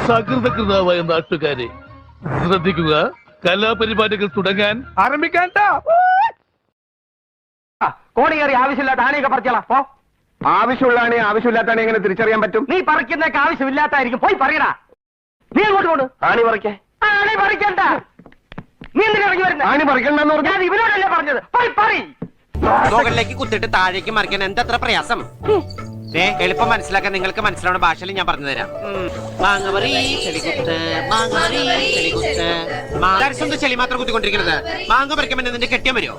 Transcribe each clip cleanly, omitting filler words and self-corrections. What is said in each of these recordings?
സകൃതകൃതാവായ നാട്ടുകാരെ ശ്രദ്ധിക്കുക, കലാപരിപാടികൾ തുടങ്ങാൻ ആരംഭിക്കാൻ. കോടിയേറി ആവശ്യമില്ലാത്ത ആനയൊക്കെ പറിച്ചോളാം. പോ. ആവശ്യമുള്ളതാണ് ആവശ്യമില്ലാത്താണ് എങ്ങനെ തിരിച്ചറിയാൻ പറ്റും? നീ പറിക്കുന്നൊക്കെ ആവശ്യമില്ലാത്തായിരിക്കും. പോയി പറയടാ. നീ അങ്ങോട്ട് കൊണ്ട് ആണി പറിക്കേ. ആണി പറിക്കണ്ട. നീ എന്തിനാ ഇറങ്ങി വരുന്നത്? ആണി പറിക്കണ്ടെന്ന് പറഞ്ഞു. ഞാൻ ഇവനോടല്ലേ പറഞ്ഞത്. പോയി പറി. മുകളിലേക്ക് കുത്തിട്ട് താഴേക്ക് മറിക്കാൻ എന്തത്ര പ്രയാസം? എളുപ്പം മനസ്സിലാക്കാൻ നിങ്ങൾക്ക് മനസ്സിലാവുന്ന ഭാഷയിൽ ഞാൻ പറഞ്ഞു തരാം. ചെളി മാത്രം കുത്തിക്കൊണ്ടിരിക്കുന്നത്. മാങ്ങ പറിക്കാൻ നിന്റെ കെട്ടിയാൻ വരുമോ?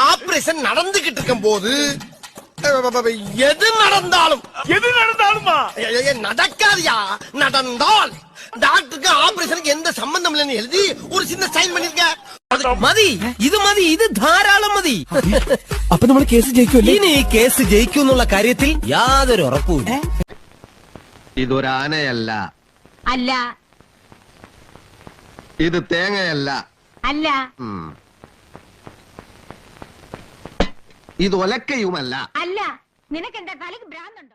ஆபரேஷன் நடந்துகிட்டு இருக்கும் போது எது நடந்தாலும் நடக்காதியா, நடந்தால் டாக்டருக்கு ஆபரேஷனுக்கு எந்த சம்பந்தம் இல்லைன்னு எழுதி ஒரு சின்ன சைன் பண்ணிருக்க. മതി, ഇത് ധാരാളം മതി. അപ്പൊ നമ്മൾ കേസ് ജയിക്കും. ഇനി ഈ കേസ് ജയിക്കുന്നുള്ള കാര്യത്തിൽ യാതൊരു ഉറപ്പുമില്ല. ഇതൊരാനയല്ല, അല്ല ഇത് തേങ്ങയല്ല, അല്ല ഇത് ഒലക്കയുമല്ല. അല്ല. നിനക്കെന്താ തലക്ക് ഭ്രാന്തുണ്ടോ?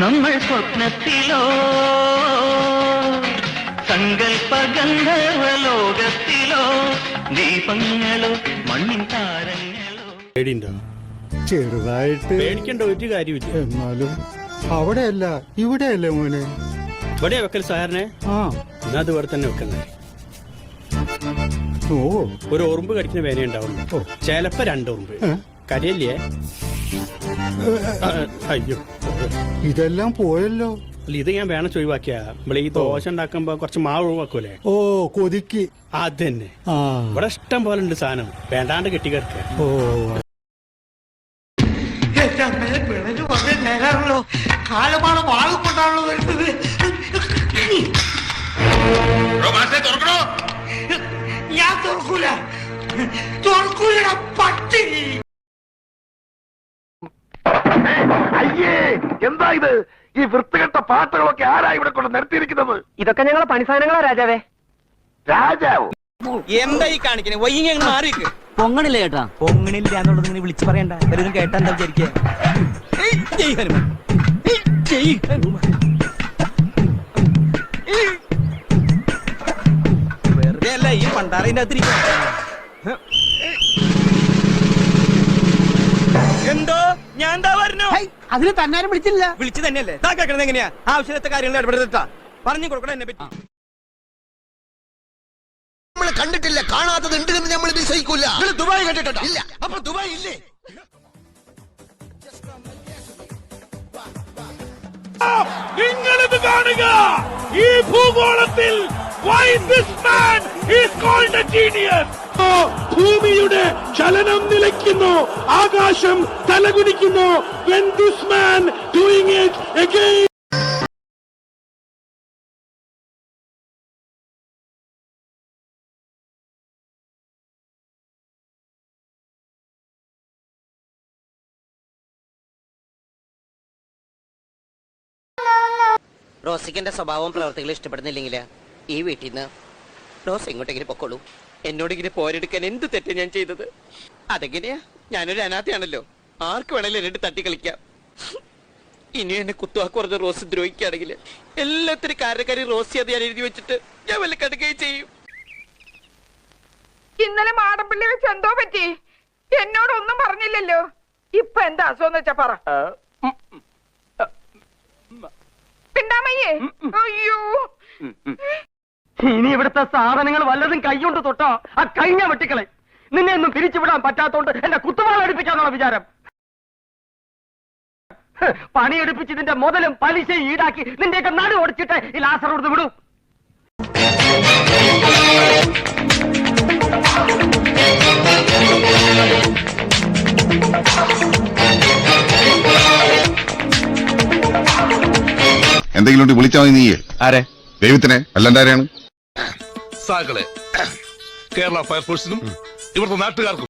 നമ്മൾ സ്വപ്നത്തിലോ സങ്കൽപ്പ ഗന്ധർവലോകത്തിലോ ദീപങ്ങളോ മണ്ണിൻ താരങ്ങളോ. പേടിയുണ്ടോ? ചെറുതായിട്ട്. പേടിക്കേണ്ട ഒരു കാര്യമില്ല. എന്നാലും അവിടെയല്ല ഇവിടെയല്ലേ മോനെ. ഇവിടെ വെക്കൽ സാറിനെ. എന്നാ അത് ഇവിടെ തന്നെ വെക്കണ്ടേ. ഓ, ഒരു ഉറുമ്പ് കടിക്കുന്ന വേന ഉണ്ടാവുള്ളൂ. ചിലപ്പോ 2 ഉറുമ്പ്. കരയല്ലേ? അയ്യോ, ഇതെല്ലാം പോയല്ലോ. അല്ല, ഇത് ഞാൻ വേണം ഒഴിവാക്കിയ. നമ്മള് ഈ ദോശ ഉണ്ടാക്കുമ്പോ കുറച്ച് മാവ് ഒഴിവാക്കൂലേ? ഓ, കൊതിക്ക്. അത് തന്നെ. ഇവിടെ ഇഷ്ടം പോലെ ഉണ്ട് സാധനം. വേണ്ടാണ്ട് കെട്ടി കിടക്കുക. ഓ, നേരാണല്ലോ. കാലമാണ് വാഴക്കൊണ്ടാണല്ലോ വരുന്നത്. ഞാൻ തുറക്കൂല, പട്ടി. അയ്യേ, എന്താ ഇത്? ഈ വൃത്തികെട്ട പാട്ടുകളൊക്കെ ആരാ ഇവിടെ കൊണ്ട് നിർത്തിയിരിക്കുന്നത്? ഇതൊക്കെ ഞങ്ങളെ പണിസാധനങ്ങളാ രാജാവേ. രാജാവോ? എന്താ ഈ കാണിക്കണേ? വൈകി മാറിക്ക്. പൊങ്ങണില്ല ചേട്ടാ. പൊങ്ങണില്ല എന്നുള്ളത് ഇങ്ങനെ വിളിച്ചു പറയണ്ട. എല്ലാവരും കേട്ടാ എന്താ വിചാരിക്കുക? വെറുതെ അല്ല ഈ പണ്ടാറിന്റെ അകത്തിരിക്കും. എന്തോ ഞാൻ എന്താ പറഞ്ഞു? അതിന് തന്നാരും വിളിച്ചില്ല. വിളിച്ചു തന്നെയല്ലേ? കേൾക്കണത് എങ്ങനെയാ? ആവശ്യത്തെ കാര്യങ്ങൾ ഇടപെടുത്താ പറഞ്ഞു കൊടുക്കണം എന്നെ പറ്റി. നമ്മൾ കണ്ടിട്ടില്ല, കാണാത്തത് ഉണ്ട് എന്ന് നമ്മൾ വിശ്വസിക്കൂല. ദുബായ് കണ്ടിട്ടോ? ഇല്ല. അപ്പൊ ദുബായ് ഇല്ലേ? നിങ്ങളിത് കാണുക. ഈ ഭൂഗോളത്തിൽ ഭൂമിയുടെ ചലനം നിലയ്ക്കുന്നു, ആകാശം തലകുനിക്കുന്നു. When this man doing it again. റോസിക്കിന്റെ സ്വഭാവവും പ്രവർത്തികളും ഇഷ്ടപ്പെടുന്നില്ലെങ്കിൽ ഈ വീട്ടിൽ നിന്ന് റോസ് എങ്ങോട്ടെങ്കിലും പൊക്കോളൂ. എന്നോട് ഇങ്ങനെ പോരെടുക്കാൻ എന്ത് തെറ്റ് ഞാൻ ചെയ്തത്? അതെങ്ങനെയാ? ഞാനൊരു അനാഥയാണല്ലോ. ആർക്ക് വേണേലും എന്നിട്ട് തട്ടി കളിക്കാം. ഇനി എന്നെ കുത്തുവാക്ക് പറഞ്ഞ റോസ് ദ്രോഹിക്കുകയാണെങ്കിൽ എല്ലാത്തിനും കാരണക്കാരി റോസി അത് ഞാൻ എഴുതി വെച്ചിട്ട് ഞാൻ വല്ല കടുക്കുകയും ചെയ്യും. ഇന്നലെ മാടമ്പള്ളി വെച്ച് എന്തോ പറ്റി? എന്നോടൊന്നും പറഞ്ഞില്ലല്ലോ. ഇപ്പൊ എന്താ അസുഖം വെച്ചാ പറ. പിണ്ടാമയ്യേ, അയ്യോ. ഇനി ഇവിടുത്തെ സാധനങ്ങൾ വല്ലതും കൈകൊണ്ട് തൊട്ടോ ആ കഴിഞ്ഞ വെട്ടിക്കളെ. നിന്നെ ഒന്നും പിരിച്ചുവിടാൻ പറ്റാത്തോണ്ട് എന്റെ കുത്തുവാള അടുപ്പിക്കാന്നുള്ള വിചാരം. പണിയെടുപ്പിച്ചതിന്റെ മുതലും പലിശ ഈടാക്കി നിന്റെയൊക്കെ നടു ഓടിച്ചിട്ട് ഈ ലാസർ കൊടുത്ത് വിടും. എന്തെങ്കിലും വിളിച്ചാൽ മതി. നീയെ ആരെ? ദൈവത്തിനെ. അല്ലാണ്ട് ആരെയാണ്? സാകളെ കേരള ഫയർഫോഴ്സിനും ഇവിടുത്തെ നാട്ടുകാർക്കും